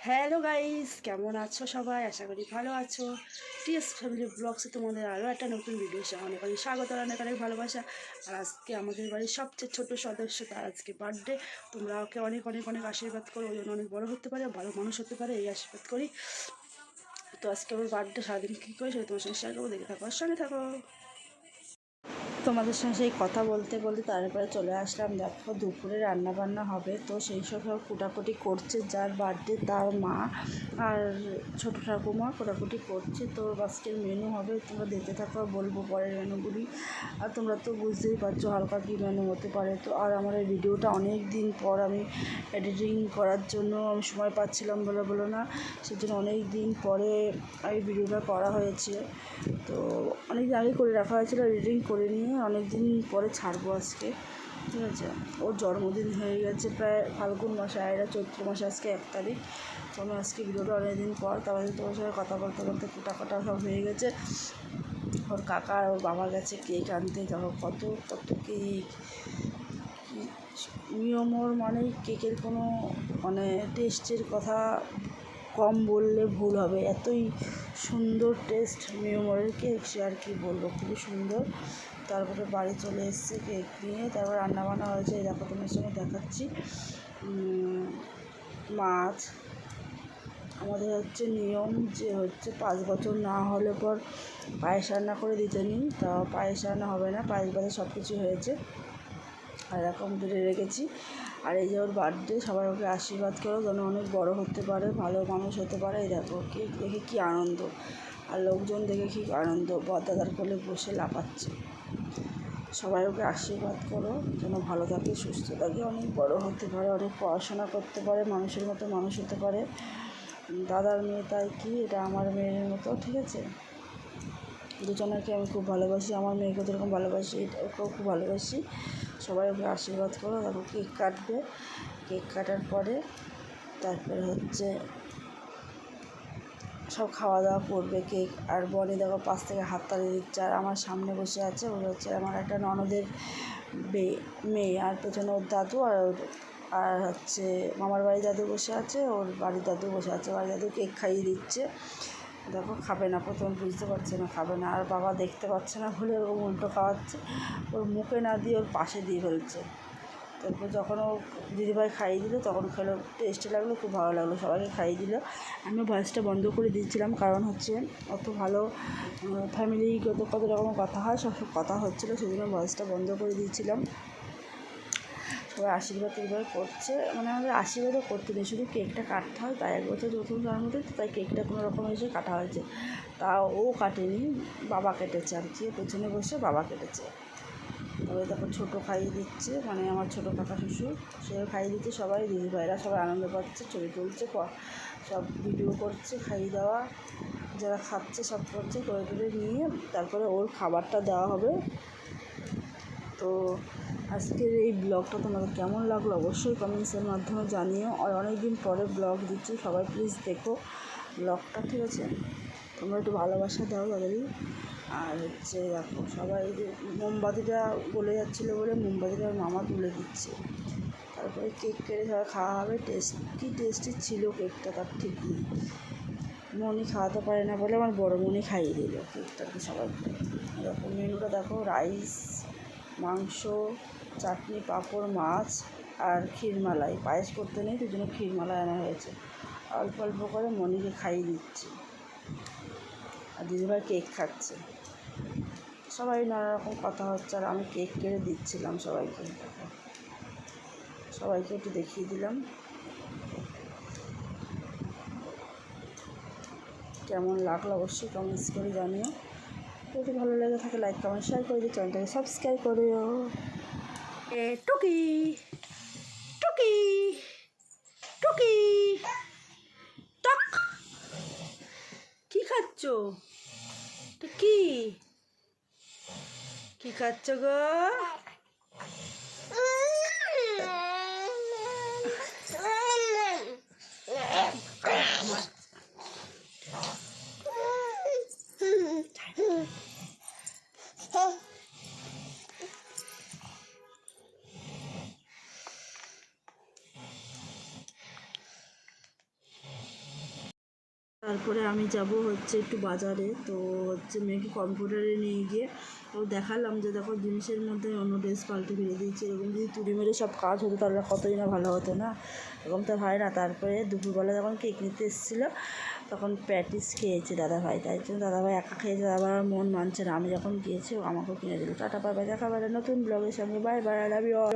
Hello guys, কেমন আছো সবাই? আশা করি ভালো আছো। টিএস ফ্যামিলি ব্লগসে তোমাদের আরও একটা নতুন ভিডিও অনেক অনেক স্বাগত, অনেক অনেক ভালোবাসা। আর আজকে আমাদের বাড়ির সবচেয়ে ছোট সদস্য, তার আজকে বার্থডে। তোমরা ওকে অনেক অনেক অনেক আশীর্বাদ করো, ওই জন্য অনেক বড়ো হতে পারে, ভালো মানুষ হতে পারে, এই আশীর্বাদ করি। তো আজকে আমার বার্থডে সারাদিন কী করি সেটা তোমার সঙ্গে শেয়ার করবো, দেখে থাকো, সঙ্গে থাকো। তোমাদের সঙ্গে সেই কথা বলতে বলতে তারপরে চলে আসলাম। দেখো দুপুরে রান্না বান্না হবে, তো সেই সব কুটাকুটি করছে, যার বার্থডে তার মা আর ছোটো ঠাকুমা কোটাকুটি করছে। তো আজকের মেনু হবে, তোমরা দেখতে থাকো, বলবো পরের মেনুগুলি। আর তোমরা তো বুঝতেই পারছো হালকা কী মেনু হতে পারে। তো আর আমার এই ভিডিওটা অনেক দিন পর আমি এডিটিং করার জন্য আমি সময় পাচ্ছিলাম বলো না, সেজন্য অনেক দিন পরে এই ভিডিওটা করা হয়েছে। তো অনেক দিন আগে করে রাখা হয়েছিল, এডিটিং করে নিয়ে অনেক দিন পরে ছাড়বো আজকে, ঠিক আছে। ওর জন্মদিন হয়ে গেছে প্রায় ফাল্গুন মাসে, আর চৈত্র মাসে আজকে 1 তারিখ। তো আমি আজকে ভিডিওটা অনেকদিন পর, তারপরে তোমার সঙ্গে কথা বলতে বলতে কাটা সব হয়ে গেছে। ওর কাকা আর ওর বাবা গেছে কেক আনতে, দেখো কত কত কেক। নিয়মর মানে কেকের কোনো মানে টেস্টের কথা কম বললে ভুল হবে, এতই সুন্দর টেস্ট মিয়মরের কেক, সে আর কি বলবো, খুবই সুন্দর। তারপরে বাড়ি চলে এসেছে কেক নিয়ে, তারপর রান্নাবান্না হয়েছে, এই দেখো তোমার সঙ্গে দেখাচ্ছি। মাছ আমাদের হচ্ছে নিয়ম যে হচ্ছে 5 বছর না হলে পর পায়েস রান্না করে দিতে নিই, তা পায়েস রান্না হবে না, পায়েস বাদে সব কিছু হয়েছে। আর এরকম ধরে রেখেছি। আর এই যে ওর বার্থডে, সবাই ওকে আশীর্বাদ করো যেন অনেক বড় হতে পারে, ভালো মানুষ হতে পারে। এই দেখো কেক দেখে কী আনন্দ, আর লোকজন দেখে কী আনন্দ, বরদাদার কোলে বসে লাফাচ্ছে। সবাই ওকে আশীর্বাদ করো যেন ভালো থাকে, সুস্থ থাকে, অনেক বড় হতে পারে, অনেক পড়াশোনা করতে পারে, মানুষের মতো মানুষ হতে পারে। দাদার মেয়ে তাই কি, এটা আমার মেয়ের মতো, ঠিক আছে। দুজনকে আমি খুব ভালোবাসি, আমার মেয়েকে যেরকম ভালোবাসি ওকেও খুব ভালোবাসি। সবাই ওকে আশীর্বাদ করো। তারপর কেক কাটবে, কেক কাটার পরে তারপরে হচ্ছে সব খাওয়া দাওয়া করবে। কেক আর বনি দেখো পাশ থেকে হাততালি দিচ্ছে, আর আমার সামনে বসে আছে ওর হচ্ছে আমার একটা ননদের মেয়ে, আর পেছনে ওর দাদু, আর হচ্ছে মামার বাড়ির দাদু বসে আছে, ওর বাড়ির দাদু বসে আছে। বাড়ির দাদু কেক খাইয়ে দিচ্ছে। দেখো খাবে না, প্রথম বুঝতে পারছে না খাবে না, আর বাবা দেখতে পাচ্ছে না বলে ও উল্টো খাওয়াচ্ছে, ওর মুখে না দিয়ে ওর পাশে দিয়ে ফেলছে। তারপর যখন ও দিদিভাই খাইয়ে দিল তখন খেলো, টেস্টি লাগলো, খুব ভালো লাগলো, সবাইকে খাইয়ে দিল। আমি ভয়েসটা বন্ধ করে দিয়েছিলাম, কারণ হচ্ছে অত ভালো ফ্যামিলিগত কত রকমের কথা হয়, সব কথা হচ্ছিলো, সেই জন্য ভয়েসটা বন্ধ করে দিয়েছিলাম। সবাই আশীর্বাদ করছে, মানে আমাদের আশীর্বাদও করতে নেই, শুধু কেকটা কাটতে হয়। তাই 1 বছর নতুন জন্মদিন, তাই কেকটা কোনো রকম এসে কাটা হয়েছে। তা ও কাটেনি, বাবা কেটেছে আর কি, পেছনে বসে বাবা কেটেছে। তবে তারপর ছোটো খাইয়ে দিচ্ছে, মানে আমার ছোটো কাকা শ্বশুর, সেও খাইয়ে দিচ্ছে। সবাই দিদিভাইরা সবাই আনন্দ পাচ্ছে, ছবি তুলছে, সব ভিডিও করছে, খাইয়ে দেওয়া যারা খাচ্ছে সব করছে, করে তুলে নিয়ে তারপরে ওর খাবারটা দেওয়া হবে। তো আজকের এই ব্লগটা তোমাদের কেমন লাগলো অবশ্যই কমেন্টসের মাধ্যমে জানিও। আর অনেক দিন পরে ব্লগ দিচ্ছি, সবাই প্লিজ দেখো ব্লগটা, ঠিক আছে। তোমরা একটু ভালোবাসা দাও তাদেরই। আর হচ্ছে দেখো সবাই যে মোমবাতিটা গলে যাচ্ছিলো বলে মোমবাতিটা মামা তুলে দিচ্ছে। তারপরে কেক কেটে সবাই খাওয়া হবে। কী টেস্টি ছিল কেকটা তার ঠিক নেই। মনি খাওয়াতে পারে না বলে আমার বড় মনি খাইয়ে দিল কেকটাকে সবাইকে। দেখো মেনুটা দেখো, রাইস, মাংস, চাটনি, পাঁপড়, মাছ আর ক্ষীরমালাই। পায়েস করতে নেই, সেই জন্য ক্ষীরমালাই আনা হয়েছে। অল্প অল্প করে মনিকে খাইয়ে দিচ্ছি, আর দিদিভাই কেক খাচ্ছে। সবাই নানা রকম কথা হচ্ছে, আর আমি কেক কেটে দিচ্ছিলাম সবাইকে। সবাইকে একটু দেখিয়ে দিলাম। কেমন লাগলো অবশ্যই কমেন্টস করে জানিও। যদি ভালো লেগে থাকে লাইক কমেন্ট শেয়ার করে দিও, চ্যানেলটাকে সাবস্ক্রাইব করিও। টুকি টুকি টুকি টক, কী খাচ্ছ? কি কি খাচ্ছ গো? তারপরে আমি যাব হচ্ছে একটু বাজারে, তো হচ্ছে মেয়েকে কম্পিউটারে নিয়ে গিয়ে তো দেখালাম যে দেখো জিনিসের মধ্যে অন্য ড্রেস পাল্টে ফিরে দিয়েছি। এরকম যদি তুড়ি মেরে সব কাজ হতো তাহলে কতই না ভালো হতো না, এরকম তো হয় না। তারপরে দুপুরবেলা যখন কেক নিতে এসেছিলো তখন প্যাটিস খেয়েছে দাদাভাই, তাই জন্য দাদাভাই একা খেয়েছে, আবার মন মানছে না। আমি যখন গিয়েছি ও আমাকেও কিনে দিল। টাটা, বাই বাই, দেখা হবে নতুন ব্লগের সঙ্গে। Bye bye, I love you all.